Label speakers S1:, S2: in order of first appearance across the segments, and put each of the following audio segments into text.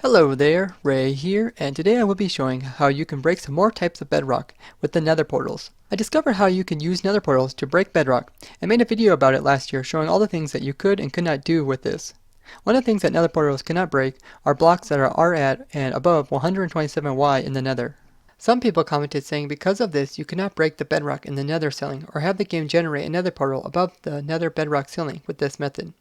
S1: Hello there, Ray here, and today I will be showing how you can break some more types of bedrock with the nether portals. I discovered how you can use nether portals to break bedrock and made a video about it last year showing all the things that you could and could not do with this. One of the things that nether portals cannot break are blocks that are at and above 127Y in the nether. Some people commented saying because of this you cannot break the bedrock in the nether ceiling or have the game generate a nether portal above the nether bedrock ceiling with this method.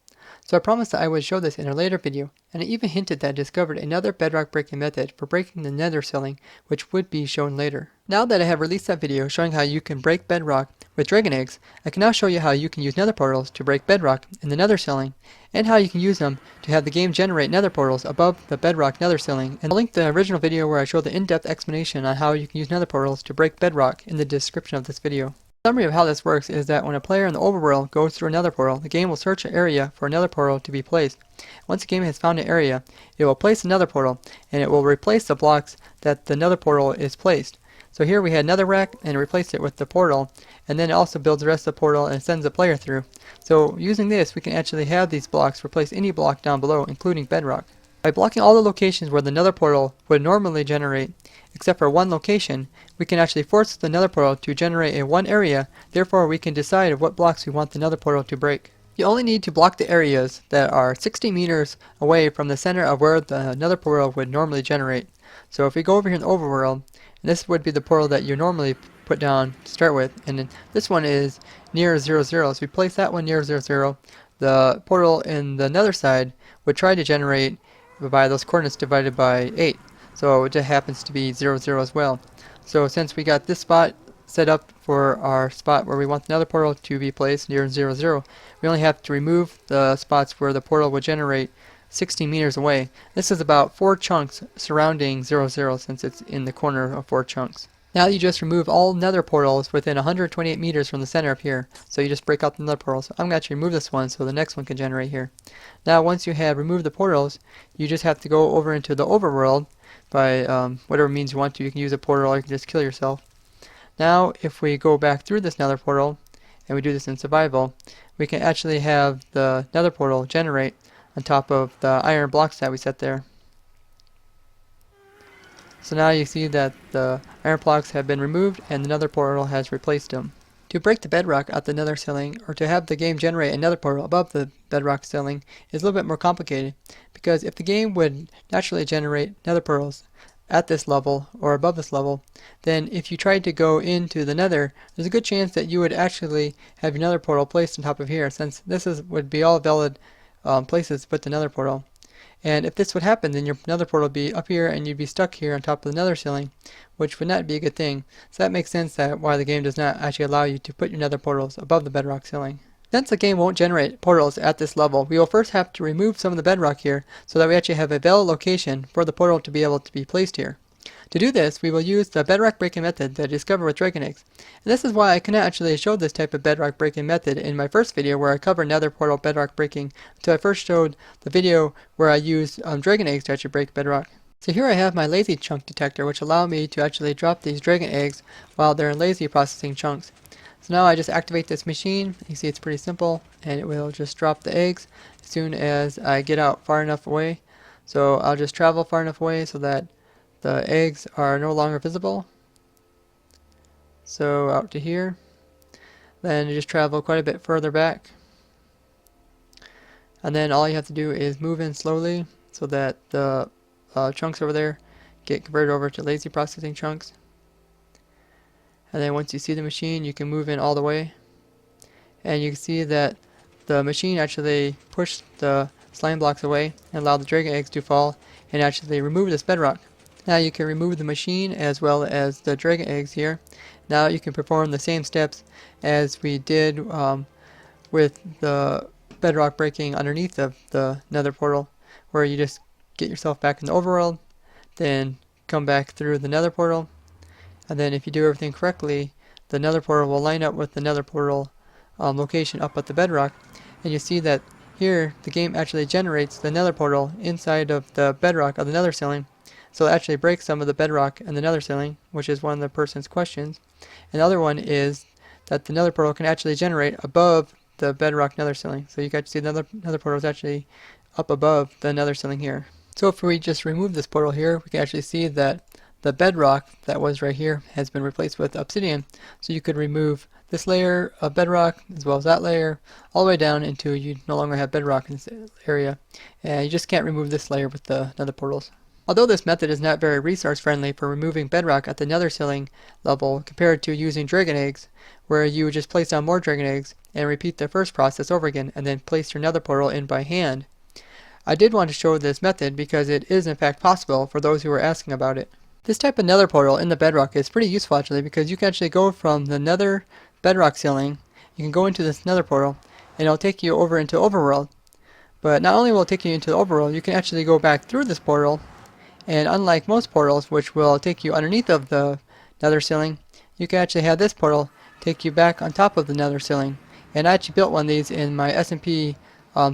S1: So I promised that I would show this in a later video, and I even hinted that I discovered another bedrock breaking method for breaking the nether ceiling, which would be shown later. Now that I have released that video showing how you can break bedrock with dragon eggs, I can now show you how you can use nether portals to break bedrock in the nether ceiling, and how you can use them to have the game generate nether portals above the bedrock nether ceiling. And I'll link the original video where I show the in-depth explanation on how you can use nether portals to break bedrock in the description of this video. Summary of how this works is that when a player in the overworld goes through a nether portal, the game will search an area for a nether portal to be placed. Once the game has found an area, it will place a nether portal, and it will replace the blocks that the nether portal is placed. So here we had nether rack and replaced it with the portal, and then it also builds the rest of the portal and sends the player through. So using this, we can actually have these blocks replace any block down below, including bedrock. By blocking all the locations where the nether portal would normally generate, except for one location, we can actually force the nether portal to generate in one area, therefore we can decide what blocks we want the nether portal to break. You only need to block the areas that are 60 meters away from the center of where the nether portal would normally generate. So if we go over here in the overworld, and this would be the portal that you normally put down to start with, and then this one is near 0, 0. So we place that one near 0, 0. The portal in the nether side would try to generate by those coordinates divided by 8. So it just happens to be 0, 0 as well. So since we got this spot set up for our spot where we want the nether portal to be placed near 0, 0, we only have to remove the spots where the portal would generate 60 meters away. This is about 4 chunks surrounding 0, 0 since it's in the corner of 4 chunks. Now you just remove all nether portals within 128 meters from the center of here. So you just break out the nether portals. I'm going to actually remove this one so the next one can generate here. Now once you have removed the portals, you just have to go over into the overworld by whatever means you want to. You can use a portal or you can just kill yourself. Now if we go back through this nether portal and we do this in survival, we can actually have the nether portal generate on top of the iron blocks that we set there. So now you see that the iron blocks have been removed and the nether portal has replaced them. To break the bedrock at the nether ceiling, or to have the game generate a nether portal above the bedrock ceiling, is a little bit more complicated, because if the game would naturally generate nether portals at this level or above this level, then if you tried to go into the nether, there's a good chance that you would actually have your nether portal placed on top of here, since this would be all valid places to put the nether portal. And if this would happen, then your nether portal would be up here and you'd be stuck here on top of the nether ceiling, which would not be a good thing. So that makes sense that why the game does not actually allow you to put your nether portals above the bedrock ceiling. Since the game won't generate portals at this level, we will first have to remove some of the bedrock here so that we actually have a valid location for the portal to be able to be placed here. To do this, we will use the bedrock breaking method that I discovered with dragon eggs. And this is why I cannot actually show this type of bedrock breaking method in my first video where I covered nether portal bedrock breaking until I first showed the video where I used dragon eggs to actually break bedrock. So here I have my lazy chunk detector, which allow me to actually drop these dragon eggs while they're in lazy processing chunks. So now I just activate this machine. You see it's pretty simple, and it will just drop the eggs as soon as I get out far enough away. So I'll just travel far enough away so that the eggs are no longer visible. So out to here. Then you just travel quite a bit further back. And then all you have to do is move in slowly so that the chunks over there get converted over to lazy processing chunks. And then once you see the machine, you can move in all the way. And you can see that the machine actually pushed the slime blocks away and allowed the dragon eggs to fall and actually remove this bedrock. Now you can remove the machine as well as the dragon eggs here. Now you can perform the same steps as we did with the bedrock breaking underneath of the nether portal, where you just get yourself back in the overworld, then come back through the nether portal, and then if you do everything correctly, the nether portal will line up with the nether portal location up at the bedrock, and you see that here the game actually generates the nether portal inside of the bedrock of the nether ceiling. So it actually breaks some of the bedrock and the nether ceiling, which is one of the person's questions. And the other one is that the nether portal can actually generate above the bedrock nether ceiling. So you got to see the nether portal is actually up above the nether ceiling here. So if we just remove this portal here, we can actually see that the bedrock that was right here has been replaced with obsidian. So you could remove this layer of bedrock as well as that layer all the way down until you no longer have bedrock in this area. And you just can't remove this layer with the nether portals. Although this method is not very resource friendly for removing bedrock at the nether ceiling level compared to using dragon eggs, where you would just place down more dragon eggs and repeat the first process over again and then place your nether portal in by hand, I did want to show this method because it is in fact possible for those who are asking about it. This type of nether portal in the bedrock is pretty useful actually, because you can actually go from the nether bedrock ceiling, you can go into this nether portal, and it'll take you over into overworld. But not only will it take you into the overworld, you can actually go back through this portal, and unlike most portals which will take you underneath of the nether ceiling, you can actually have this portal take you back on top of the nether ceiling. And I actually built one of these in my SMP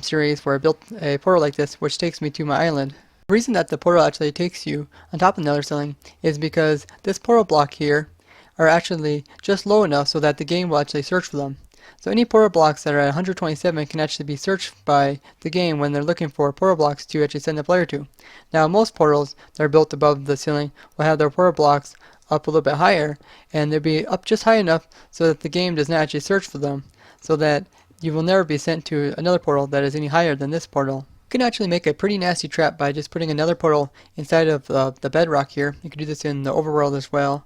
S1: series where I built a portal like this, which takes me to my island. The reason that the portal actually takes you on top of the nether ceiling is because this portal block here are actually just low enough so that the game will actually search for them. So any portal blocks that are at 127 can actually be searched by the game when they're looking for portal blocks to actually send the player to. Now most portals that are built above the ceiling will have their portal blocks up a little bit higher, and they'll be up just high enough so that the game does not actually search for them, so that you will never be sent to another portal that is any higher than this portal. You can actually make a pretty nasty trap by just putting another portal inside of the bedrock here. You can do this in the overworld as well.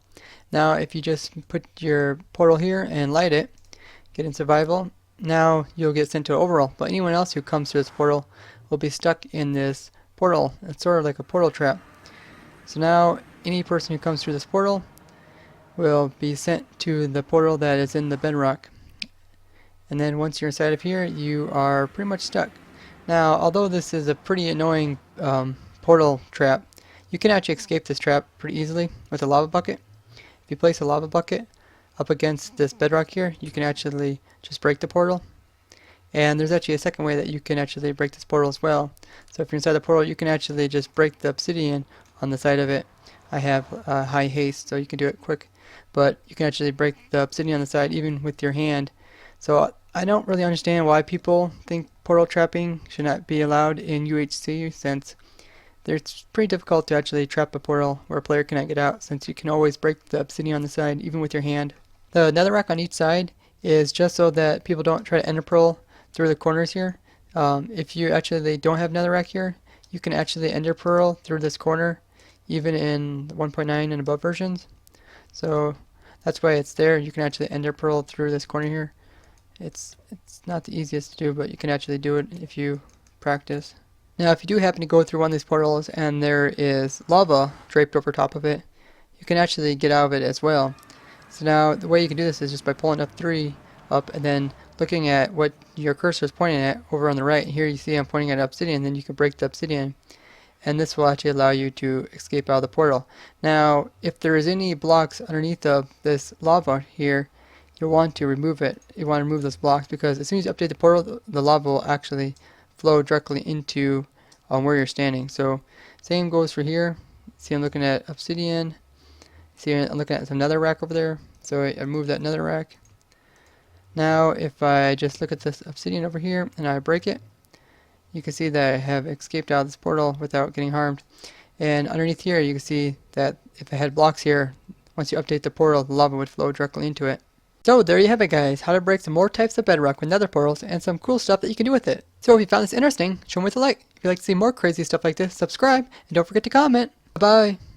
S1: Now if you just put your portal here and light it, get in survival, now you'll get sent to overworld. But anyone else who comes to this portal will be stuck in this portal. It's sort of like a portal trap. So now any person who comes through this portal will be sent to the portal that is in the bedrock. And then once you're inside of here, you are pretty much stuck. Now, although this is a pretty annoying portal trap, you can actually escape this trap pretty easily with a lava bucket. If you place a lava bucket up against this bedrock here, you can actually just break the portal. And there's actually a second way that you can actually break this portal as well. So if you're inside the portal, you can actually just break the obsidian on the side of it. I have high haste, so you can do it quick. But you can actually break the obsidian on the side even with your hand. So I don't really understand why people think portal trapping should not be allowed in UHC, since it's pretty difficult to actually trap a portal where a player cannot get out, since you can always break the obsidian on the side even with your hand. The netherrack on each side is just so that people don't try to ender pearl through the corners here. If you actually don't have netherrack here, you can actually ender pearl through this corner even in 1.9 and above versions. So that's why it's there. You can actually ender pearl through this corner here. It's not the easiest to do, but you can actually do it if you practice. Now if you do happen to go through one of these portals and there is lava draped over top of it, you can actually get out of it as well. So now the way you can do this is just by pulling F3 up and then looking at what your cursor is pointing at over on the right. Here you see I'm pointing at obsidian, then you can break the obsidian, and this will actually allow you to escape out of the portal. Now if there is any blocks underneath of this lava here, you'll want to remove it. You want to remove those blocks, because as soon as you update the portal, the lava will actually flow directly into where you're standing. So same goes for here. See, I'm looking at obsidian. See, I'm looking at some netherrack over there. So I removed that netherrack. Now if I just look at this obsidian over here and I break it, you can see that I have escaped out of this portal without getting harmed. And underneath here you can see that if I had blocks here, once you update the portal, the lava would flow directly into it. So there you have it guys, how to break some more types of bedrock with nether portals and some cool stuff that you can do with it. So if you found this interesting, show me with a like. If you'd like to see more crazy stuff like this, subscribe, and don't forget to comment. Bye bye.